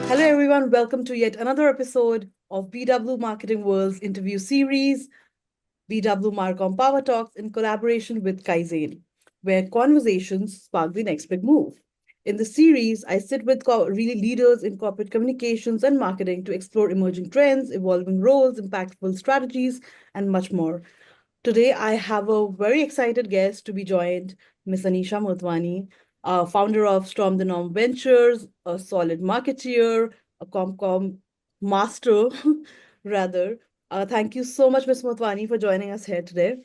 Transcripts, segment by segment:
Hello, everyone. Welcome to yet another episode of BW Marketing World's interview series, BW Marcom Power Talks, in collaboration with Kaizen, where conversations spark the next big move. In the series, I sit with really leaders in corporate communications and marketing to explore emerging trends, evolving roles, impactful strategies, and much more. Today, I have a very excited guest to be joined, Miss Anisha Motwani, founder of Storm the Norm Ventures, a solid marketeer, a Comcom master, rather. Thank you so much, Miss Motwani, for joining us here today.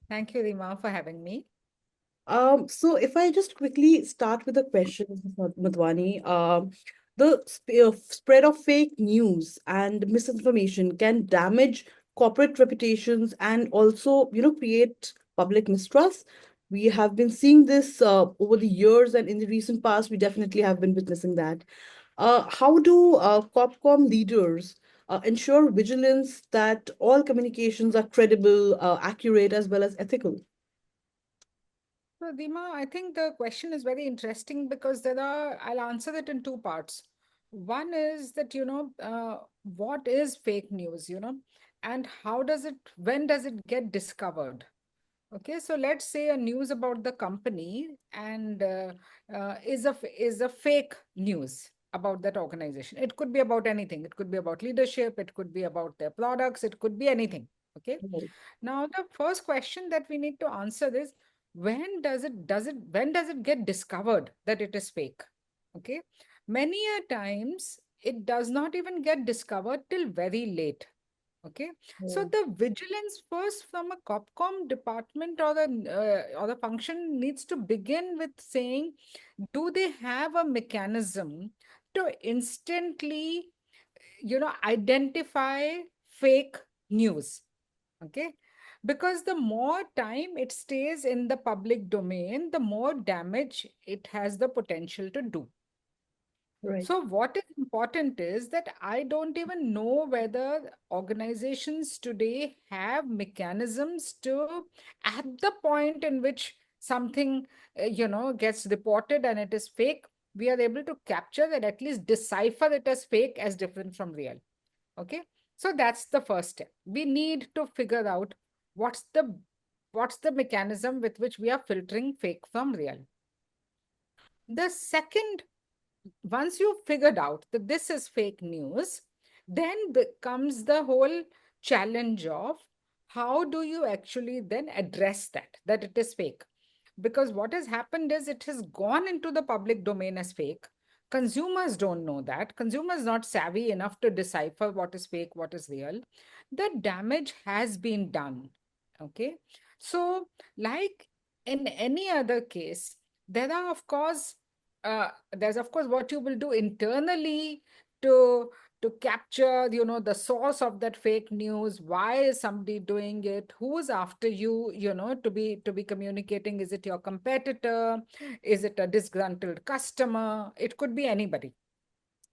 Thank you, Rima, for having me. So if I just quickly start with a question, Ms. Madhwani, the spread of fake news and misinformation can damage corporate reputations and also, create public mistrust. We have been seeing this over the years, and in the recent past, we definitely have been witnessing that. How do Corpcom leaders ensure vigilance that all communications are credible, accurate, as well as ethical? So, Rima, I think the question is very interesting because I'll answer it in two parts. One is that, what is fake news, and when does it get discovered? Okay, so let's say a news about the company and is a fake news about that organization. It could be about anything. It could be about leadership. It could be about their products. It could be anything. Okay. Now the first question that we need to answer is when does it get discovered that it is fake? Okay. Many a times it does not even get discovered till very late. Okay, so Right. the vigilance first from a Copcom department or the function needs to begin with saying, do they have a mechanism to instantly, identify fake news? Okay, because the more time it stays in the public domain, the more damage it has the potential to do. Right. So, what is important is that I don't even know whether organizations today have mechanisms to, at the point in which something, gets reported and it is fake, we are able to capture and at least decipher it as fake as different from real. Okay. So that's the first step. We need to figure out what's the what's the mechanism with which we are filtering fake from real. The second, once you've figured out that this is fake news, then becomes the whole challenge of how do you actually then address that it is fake? Because what has happened is it has gone into the public domain as fake. Consumers don't know that. Consumers not savvy enough to decipher what is fake, what is real. The damage has been done. Okay. So, like in any other case, there are, of course, there's of course what you will do internally to capture the source of that fake news. Why is somebody doing it? Who's after you, to be communicating? Is it your competitor? Is it a disgruntled customer? It could be anybody.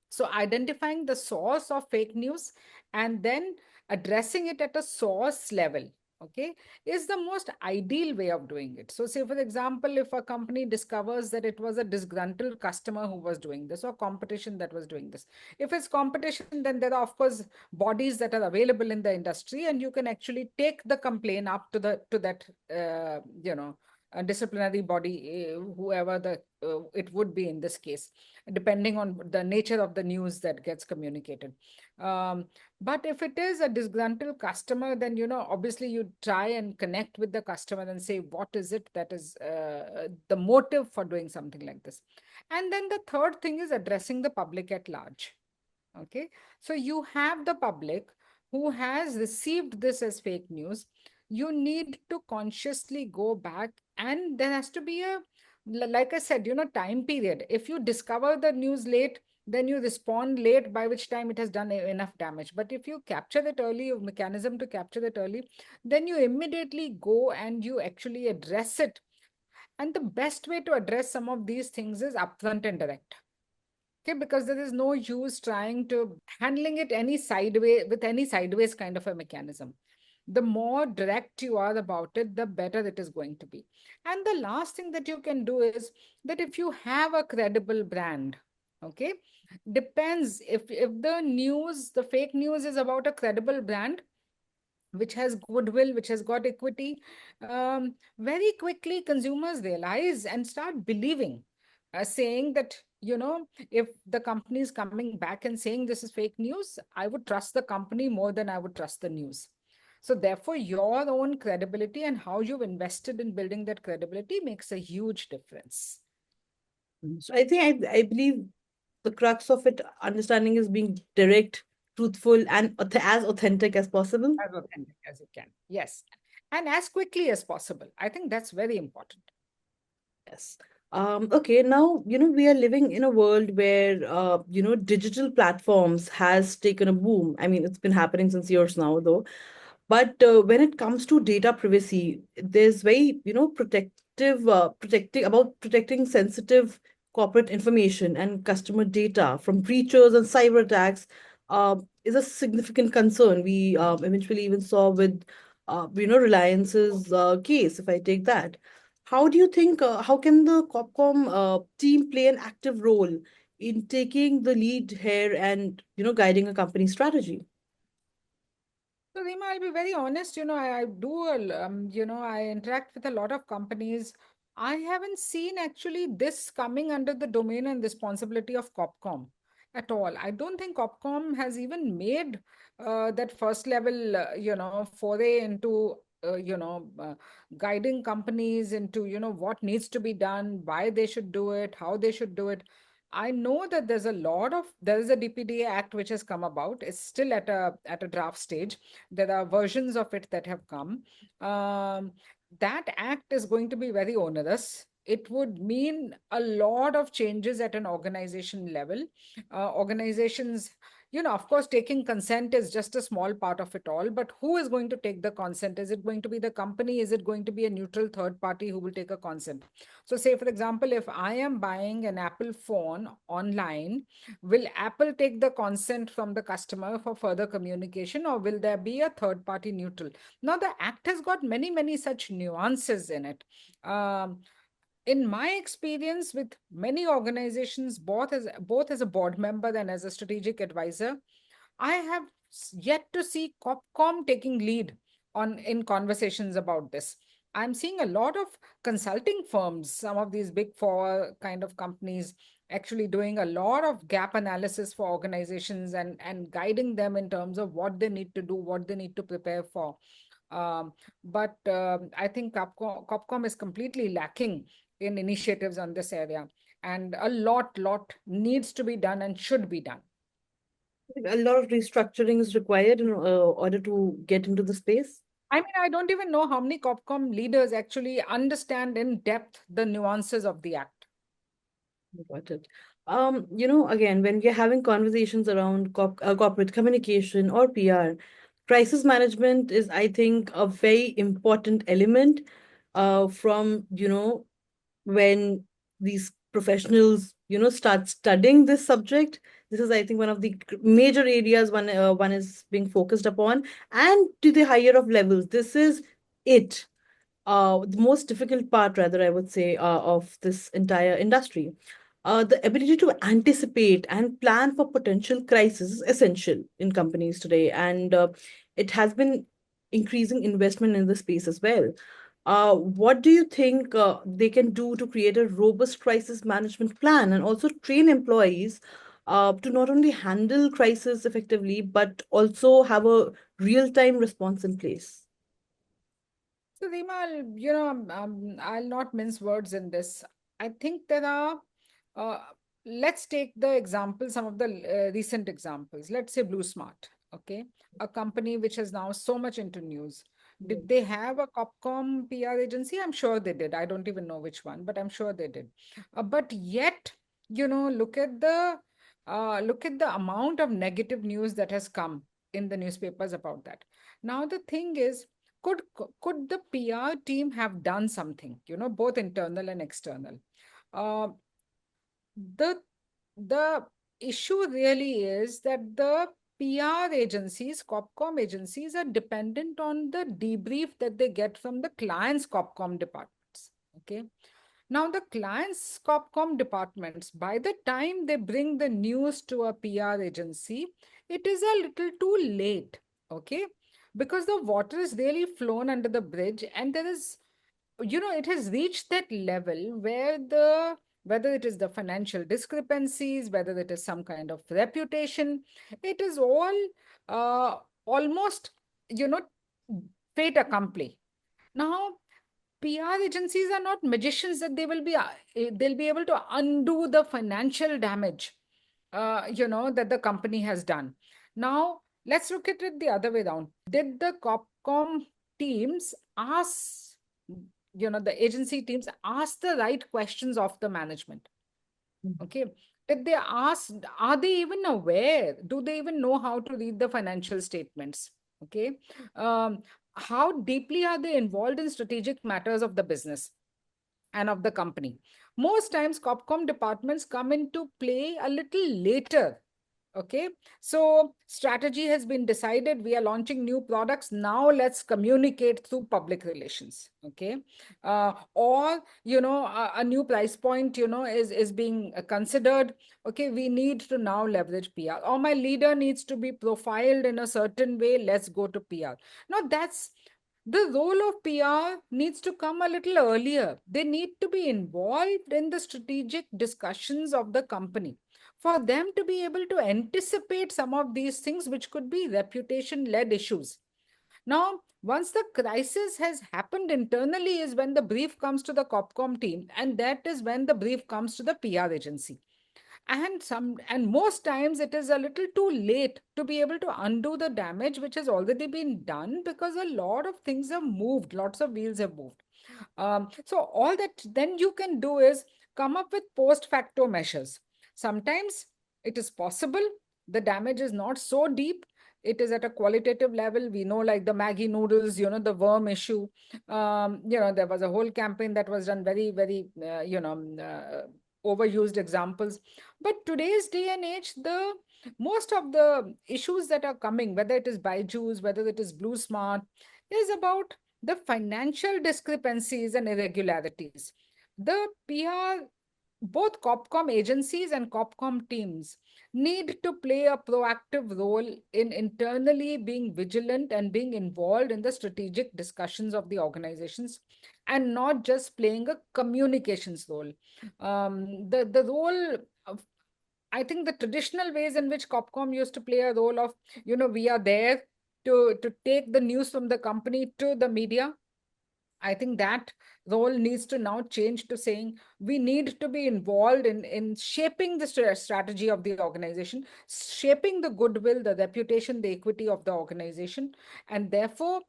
So identifying the source of fake news and then addressing it at a source level, okay, is the most ideal way of doing it. So say, for example, if a company discovers that it was a disgruntled customer who was doing this or competition that was doing this. If it's competition, then there are, of course, bodies that are available in the industry, and you can actually take the complaint up to that, a disciplinary body, whoever it would be in this case, depending on the nature of the news that gets communicated. Um, but if it is a disgruntled customer, then obviously you try and connect with the customer and say what is it that is the motive for doing something like this. And then the third thing is addressing the public at large. Okay, so you have the public who has received this as fake news. You need to consciously go back, and there has to be a, like I said, time period. If you discover the news late, then you respond late, by which time it has done enough damage. But if you capture it early, a mechanism to capture it early, then you immediately go and you actually address it. And the best way to address some of these things is upfront and direct. Okay, because there is no use trying to handling it any sideways with any sideways kind of a mechanism. the more direct you are about it, the better it is going to be. And the last thing that you can do is that if you have a credible brand, okay, depends, if the news, the fake news is about a credible brand which has goodwill, which has got equity, very quickly consumers realize and start believing, saying that, if the company is coming back and saying this is fake news, I would trust the company more than I would trust the news. So, therefore, your own credibility and how you've invested in building that credibility makes a huge difference. So I believe the crux of it understanding is being direct, truthful, and as authentic as possible. As authentic as you can. Yes. And as quickly as possible. I think that's very important. Yes. Okay, now, we are living in a world where, digital platforms has taken a boom. I mean, it's been happening since years now, though. But when it comes to data privacy, there's very, protecting sensitive corporate information and customer data from breaches and cyber attacks is a significant concern. We eventually even saw with, Reliance's case, if I take that. How do you think, how can the Copcom team play an active role in taking the lead here and, guiding a company strategy? So, Rima, I'll be very honest, I do, I interact with a lot of companies. I haven't seen actually this coming under the domain and responsibility of Copcom at all. I don't think Copcom has even made that first level, foray into, guiding companies into, what needs to be done, why they should do it, how they should do it. I know that there is a DPDA Act which has come about. It's still at a draft stage. There are versions of it that have come. Um, that act is going to be very onerous. It would mean a lot of changes at an organization level. Organizations, of course, taking consent is just a small part of it all, but who is going to take the consent? Is it going to be the company? Is it going to be a neutral third party who will take a consent? So, say, for example, if I am buying an Apple phone online, will Apple take the consent from the customer for further communication, or will there be a third party neutral? Now, the act has got many, many such nuances in it. Um, in my experience with many organizations, both as a board member and as a strategic advisor, I have yet to see Copcom taking lead on in conversations about this. I'm seeing a lot of consulting firms, some of these big four kind of companies, actually doing a lot of gap analysis for organizations and guiding them in terms of what they need to do, what they need to prepare for. Um, but I think Copcom is completely lacking in initiatives on this area, and a lot needs to be done and should be done. A lot of restructuring is required in order to get into the space. I mean, I don't even know how many Copcom leaders actually understand in depth the nuances of the act. Got it. Again, when we're having conversations around corporate communication or PR, crisis management is, I think, a very important element from, when these professionals, start studying this subject. This is, I think, one of the major areas one is being focused upon. And to the higher of levels, this is it. The most difficult part, rather, I would say, of this entire industry. The ability to anticipate and plan for potential crisis is essential in companies today, and it has been increasing investment in the space as well. What do you think they can do to create a robust crisis management plan and also train employees to not only handle crisis effectively, but also have a real-time response in place? So, Rima, I'll not mince words in this. I think there are, uh, let's take the example, some of the recent examples. Let's say Blue Smart, okay? A company which is now so much into news. Did they have a Copcom PR agency? I'm sure they did. I don't even know which one, but I'm sure they did. But yet, look at the amount of negative news that has come in the newspapers about that. Now, the thing is, could the PR team have done something, both internal and external? Uh, the the issue really is that the PR agencies, Copcom agencies are dependent on the debrief that they get from the client's Copcom departments. Okay. Now, the client's Copcom departments, by the time they bring the news to a PR agency, it is a little too late. Okay. Because the water is really flown under the bridge, and there is, it has reached that level where whether it is the financial discrepancies, whether it is some kind of reputation, it is all uh, almost, you know, fait accompli. Now, PR agencies are not magicians that they'll be able to undo the financial damage, that the company has done. Now, let's look at it the other way around. Did the Copcom teams ask, the agency teams ask the right questions of the management? Okay. Did they ask, are they even aware? Do they even know how to read the financial statements? Okay. Um, how deeply are they involved in strategic matters of the business and of the company? Most times, Copcom departments come into play a little later. Okay, so strategy has been decided. We are launching new products. Now let's communicate through public relations. Okay, or a new price point is being considered. Okay, we need to now leverage PR, or my leader needs to be profiled in a certain way. Let's go to PR. Now that's the role of PR needs to come a little earlier. They need to be involved in the strategic discussions of the company for them to be able to anticipate some of these things, which could be reputation led issues. Now, once the crisis has happened internally, is when the brief comes to the Copcom team, and that is when the brief comes to the PR agency. And most times it is a little too late to be able to undo the damage which has already been done, because a lot of things have moved, lots of wheels have moved. So all that then you can do is come up with post facto measures. Sometimes it is possible the damage is not so deep, it is at a qualitative level. We know, like the Maggie noodles, the worm issue. There was a whole campaign that was done, very, very, overused examples. But today's day and age, the most of the issues that are coming, whether it is Byju's, whether it is Blue Smart, is about the financial discrepancies and irregularities. The PR, both Copcom agencies and Copcom teams need to play a proactive role in internally being vigilant and being involved in the strategic discussions of the organizations, and not just playing a communications role. The role of, I think, the traditional ways in which Copcom used to play a role of, we are there to take the news from the company to the media. I think that role needs to now change to saying we need to be involved in shaping the strategy of the organization, shaping the goodwill, the reputation, the equity of the organization, and therefore,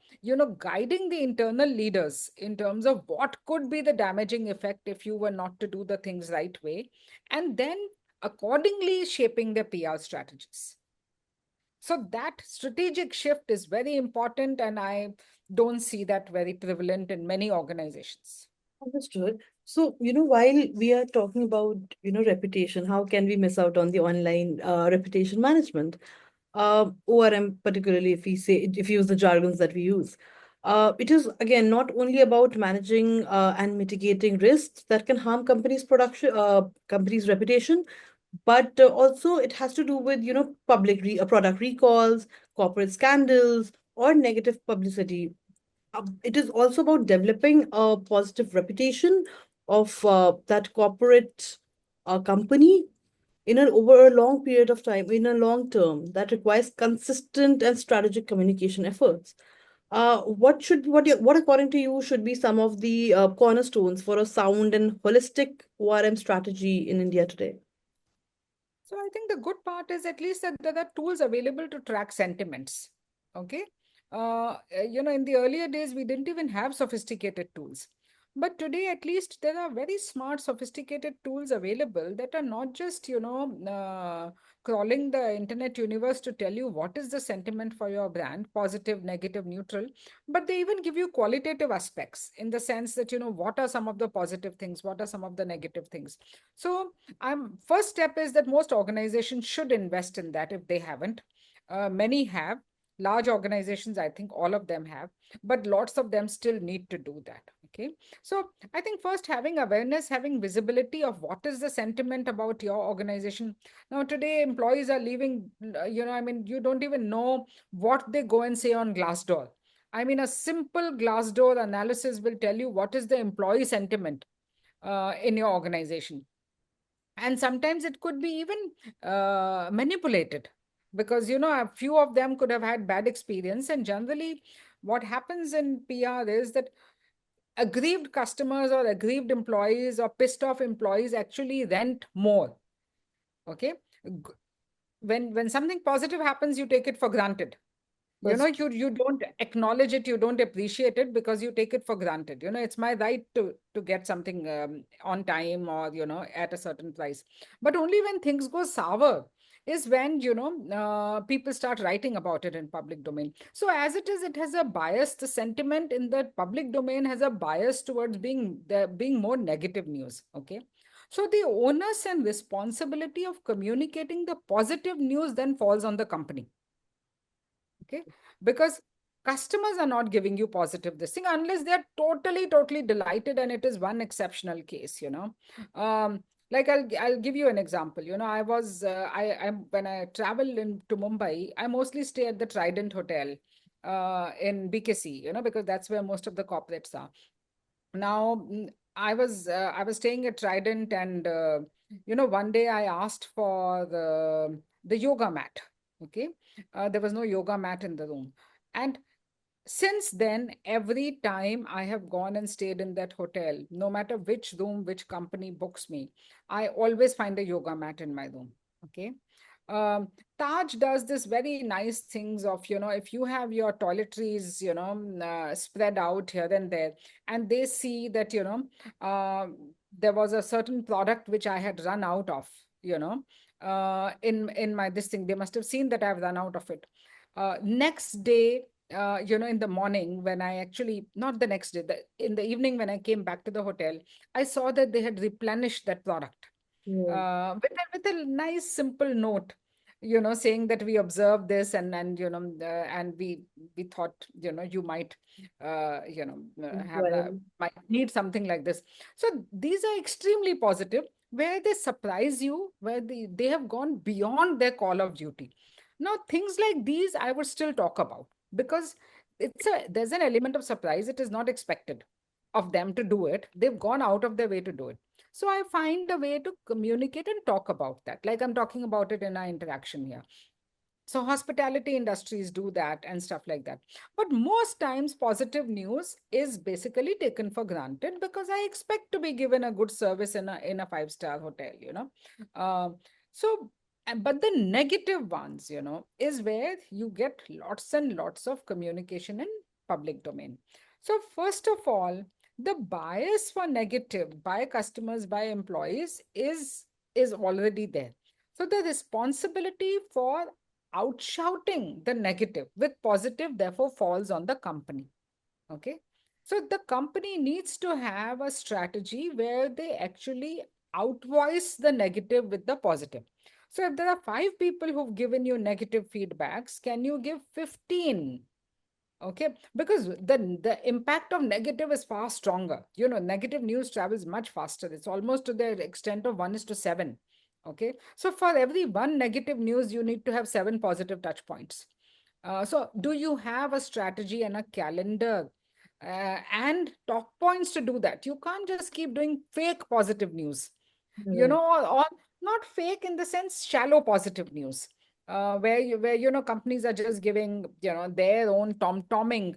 guiding the internal leaders in terms of what could be the damaging effect if you were not to do the things right way, and then accordingly shaping the PR strategies. So that strategic shift is very important, and I don't see that very prevalent in many organizations. Understood. So, while we are talking about, reputation, how can we miss out on the online reputation management? ORM, particularly if you use the jargons that we use. It is again not only about managing and mitigating risks that can harm companies' reputation, but also it has to do with product recalls, corporate scandals, or negative publicity. It is also about developing a positive reputation of that corporate company over a long period of time, in a long term, that requires consistent and strategic communication efforts. What according to you should be some of the cornerstones for a sound and holistic ORM strategy in India today? So I think the good part is at least that there are tools available to track sentiments. Okay. In the earlier days, we didn't even have sophisticated tools. But today, at least, there are very smart, sophisticated tools available that are not just, crawling the internet universe to tell you what is the sentiment for your brand, positive, negative, neutral, but they even give you qualitative aspects, in the sense that, what are some of the positive things, what are some of the negative things. So, first step is that most organizations should invest in that if they haven't. Many have. Large organizations, I think all of them have, but lots of them still need to do that. Okay. So I think first having awareness, having visibility of what is the sentiment about your organization. Now, today, employees are leaving, I mean, you don't even know what they go and say on Glassdoor. I mean, a simple Glassdoor analysis will tell you what is the employee sentiment in your organization. And sometimes it could be even manipulated, because a few of them could have had bad experience. And generally, what happens in PR is that aggrieved customers or aggrieved employees or pissed off employees actually rent more. Okay. G- when something positive happens, you take it for granted. That's You don't acknowledge it, you don't appreciate it, because you take it for granted. It's my right to get something on time, or at a certain price. But only when things go sour is when people start writing about it in public domain. So as it is, it has a bias. The sentiment in the public domain has a bias towards being more negative news. Okay. So the onus and responsibility of communicating the positive news then falls on the company. Okay. Because customers are not giving you positive this thing unless they're totally delighted, and it is one exceptional case. Like I'll give you an example. I was I when I travel into Mumbai, I mostly stay at the Trident Hotel in BKC, because that's where most of the corporates are. Now, I was staying at Trident, and one day I asked for the yoga mat. Okay. There was no yoga mat in the room. And since then, every time I have gone and stayed in that hotel, no matter which room, which company books me, I always find a yoga mat in my room. Okay. Um, Taj does this very nice things of, if you have your toiletries, spread out here and there, and they see that, uh, there was a certain product which I had run out of, in my this thing, they must have seen that I've run out of it. Next day, in the morning, when I actually, not the next day, in the evening when I came back to the hotel, I saw that they had replenished that product right. with a nice simple note, saying that we observed this, and and we thought, you might have Well, might need something like this. So these are extremely positive, where they surprise you, where they have gone beyond their call of duty. Now, things like these I would still talk about, because there's an element of surprise. It is not expected of them to do it. They've gone out of their way to do it. So I find a way to communicate and talk about that, like I'm talking about it in our interaction here. So hospitality industries do that and stuff like that. But most times positive news is basically taken for granted, because I expect to be given a good service in a five-star hotel, Um so but the negative ones, is where you get lots and lots of communication in public domain. So first of all, the bias for negative by customers, by employees is already there. So the responsibility for outshouting the negative with positive therefore falls on the company. Okay. So the company needs to have a strategy where they actually outvoice the negative with the positive. So if there are five people who've given you negative feedbacks, can you give 15? Okay, because the impact of negative is far stronger. Negative news travels much faster. It's almost to the extent of 1:7. Okay, so for every one negative news, you need to have seven positive touch points. So do you have a strategy and a calendar and talk points to do that? You can't just keep doing fake positive news, right. or not fake in the sense shallow positive news, where companies are just giving their own tom-tomming.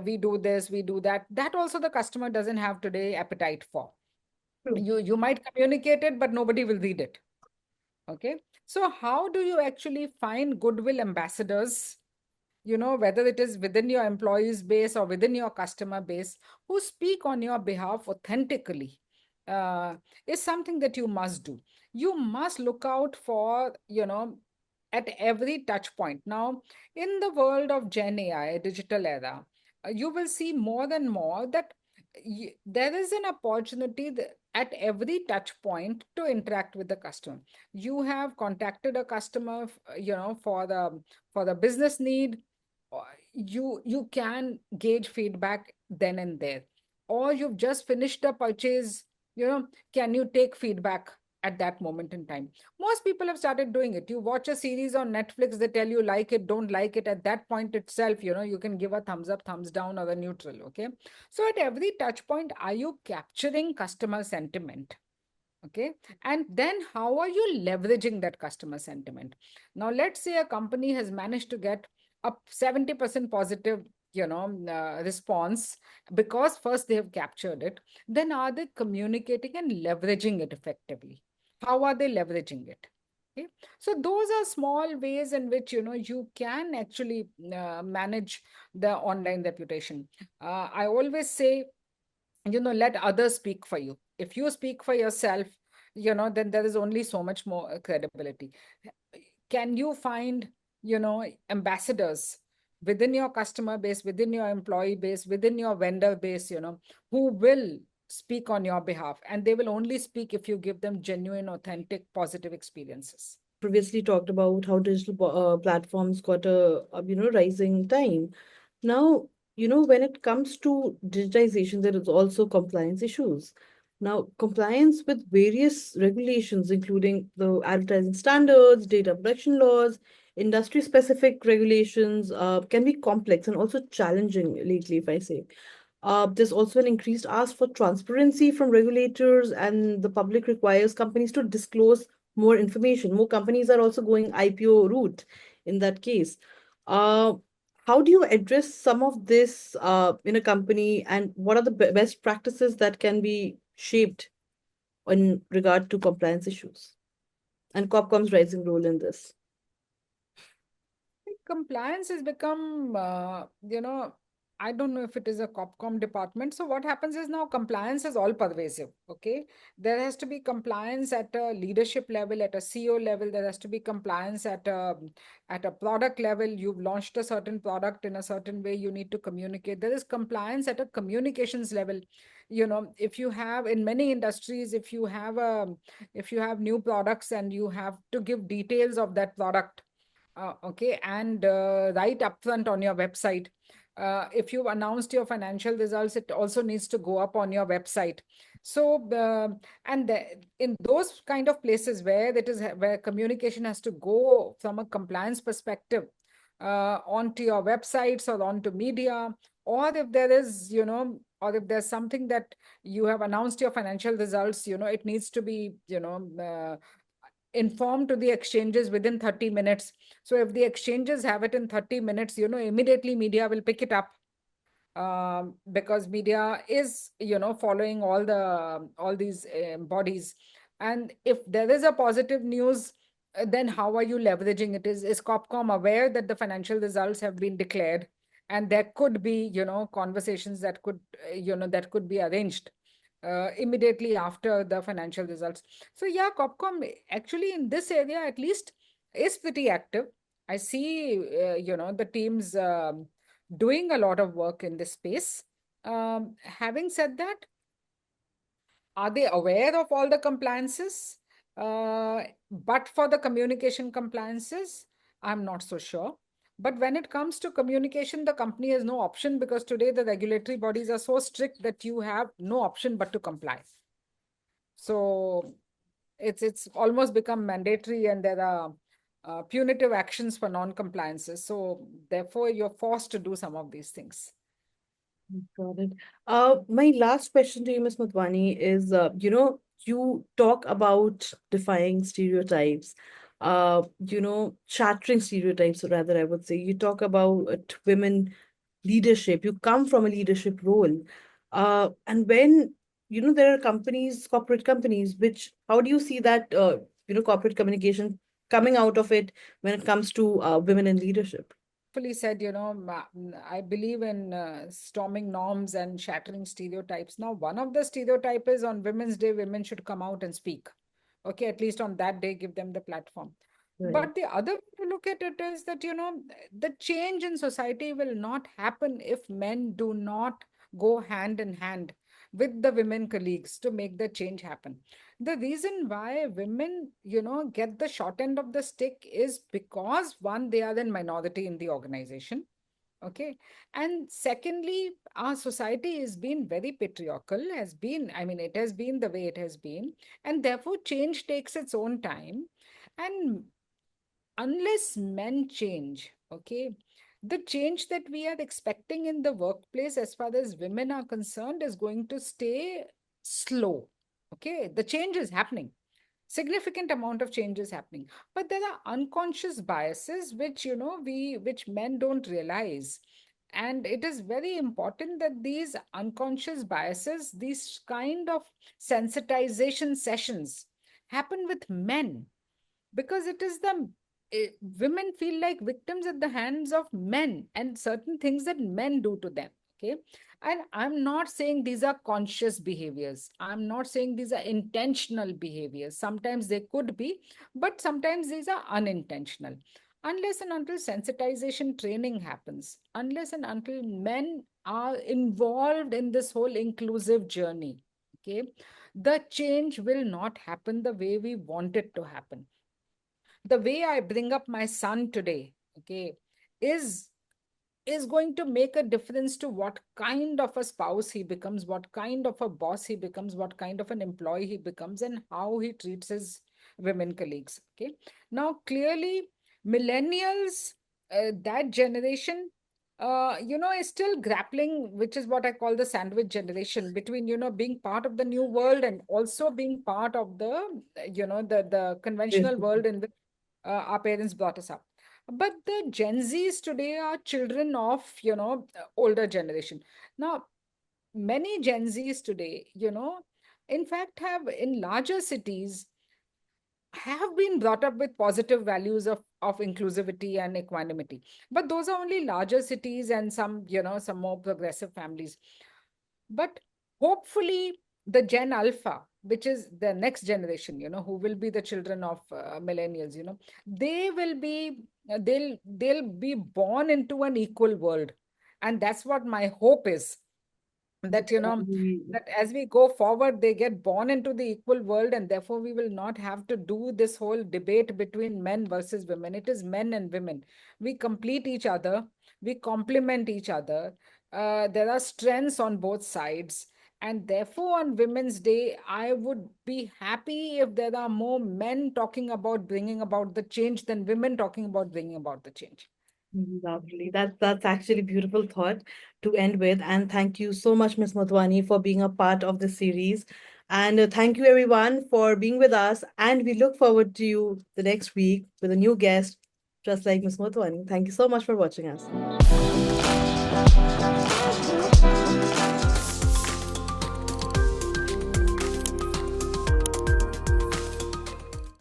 We do this, we do that. That also the customer doesn't have today appetite for. True. You might communicate it, but nobody will read it. Okay. So how do you actually find goodwill ambassadors, whether it is within your employees base or within your customer base, who speak on your behalf authentically, uh, is something that you must do. You must look out for, at every touch point. Now, in the world of Gen AI, digital era, you will see more and more that there is an opportunity at every touch point to interact with the customer. You have contacted a customer, for the business need. uh, you can gauge feedback then and there, or you've just finished a purchase. Can you take feedback at that moment in time? Most people have started doing it. You watch a series on Netflix, they tell you like it, don't like it. At that point itself, you can give a thumbs up, thumbs down, or a neutral. Okay, so at every touch point, are you capturing customer sentiment? Okay, and then how are you leveraging that customer sentiment? Now let's say a company has managed to get a 70% positive response, because first they have captured it. Then are they communicating and leveraging it effectively? How are they leveraging it? Okay, so those are small ways in which you can actually manage the online reputation. I always say, let others speak for you. If you speak for yourself, then there is only so much more credibility. Can you find ambassadors within your customer base, within your employee base, within your vendor base, who will speak on your behalf, and they will only speak if you give them genuine, authentic, positive experiences. Previously talked about how digital platforms got a rising time. Now, when it comes to digitization, there is also compliance issues. Now, compliance with various regulations, including the advertising standards, data protection laws, industry specific regulations, can be complex and also challenging lately, if I say. There's also an increased ask for transparency from regulators, and the public requires companies to disclose more information. More companies are also going IPO route in that case. Uh, how do you address some of this in a company, and what are the best practices that can be shaped in regard to compliance issues and Copcom's rising role in this? Compliance has become, I don't know if it is a Copcom department. So what happens is now compliance is all pervasive. Okay, there has to be compliance at a leadership level, at a CEO level. There has to be compliance at a product level. You've launched a certain product in a certain way. You need to communicate. There is compliance at a communications level. If you have, in many industries, if you have new products and you have to give details of that product, okay, and right upfront on your website. If you've announced your financial results, it also needs to go up on your website. So, in those kind of places where where communication has to go from a compliance perspective, onto your websites or onto media, or if there is, or if there's something that you have announced your financial results, it needs to be, informed to the exchanges within 30 minutes. So if the exchanges have it in 30 minutes, immediately media will pick it up, because media is, following all these bodies. And if there is a positive news, then how are you leveraging it? Is Copcom aware that the financial results have been declared, and there could be, conversations that could be arranged immediately after the financial results. So yeah, Copcom actually in this area at least is pretty active. I see, the teams doing a lot of work in this space. Having said that, are they aware of all the compliances? But for the communication compliances, I'm not so sure. But when it comes to communication, the company has no option, because today the regulatory bodies are so strict that you have no option but to comply. So it's almost become mandatory, and there are punitive actions for non-compliances. So therefore, you're forced to do some of these things. Got it. My last question to you, Ms. Motwani, is you talk about defying stereotypes, shattering stereotypes, or rather, I would say. You talk about women leadership. You come from a leadership role. And when, there are companies, corporate companies, which, how do you see that, corporate communication coming out of it when it comes to women in leadership? Fully said, I believe in storming norms and shattering stereotypes. Now, one of the stereotype is on Women's Day, women should come out and speak. Okay, at least on that day, give them the platform. Right. But the other way to look at it is that, the change in society will not happen if men do not go hand in hand. with the women colleagues to make the change happen. The reason why women, get the short end of the stick is because one, they are in minority in the organization. Okay. And secondly, our society has been very patriarchal, has been, I mean, it has been the way it has been. And therefore, change takes its own time. And unless men change, okay, the change that we are expecting in the workplace as far as women are concerned is going to stay slow. Okay. The change is happening, significant amount of change is happening, but there are unconscious biases which which men don't realize. And it is very important that these unconscious biases, these kind of sensitization sessions, happen with men, because it is the women feel like victims at the hands of men and certain things that men do to them. Okay. And I'm not saying these are conscious behaviors, I'm not saying these are intentional behaviors. Sometimes they could be, but sometimes these are unintentional. Unless and until sensitization training happens, unless and until men are involved in this whole inclusive journey, okay, the change will not happen the way we want it to happen. The way I bring up my son today, okay, is is going to make a difference to what kind of a spouse he becomes, what kind of a boss he becomes, what kind of an employee he becomes, and how he treats his women colleagues. Okay. Now, clearly, millennials, that generation, is still grappling, which is what I call the sandwich generation between, being part of the new world and also being part of the, the Yes. conventional world in which our parents brought us up. But the Gen Zs today are children of, older generation. Now, many Gen Zs today, in fact, have in larger cities have been brought up with positive values of inclusivity and equanimity. But those are only larger cities and some, some more progressive families. But hopefully, the Gen Alpha, which is the next generation, who will be the children of millennials, they will be, they'll be born into an equal world. And that's what my hope is, that Exactly. that as we go forward they get born into the equal world, and therefore we will not have to do this whole debate between men versus women. It is men and women, we complete each other, we complement each other. There are strengths on both sides, and therefore on Women's Day I would be happy if there are more men talking about bringing about the change than women talking about bringing about the change. Lovely. That's actually beautiful thought to end with. And thank you so much, Miss Motwani, for being a part of this series. And thank you everyone for being with us. And we look forward to you the next week with a new guest, just like Miss Motwani. Thank you so much for watching us.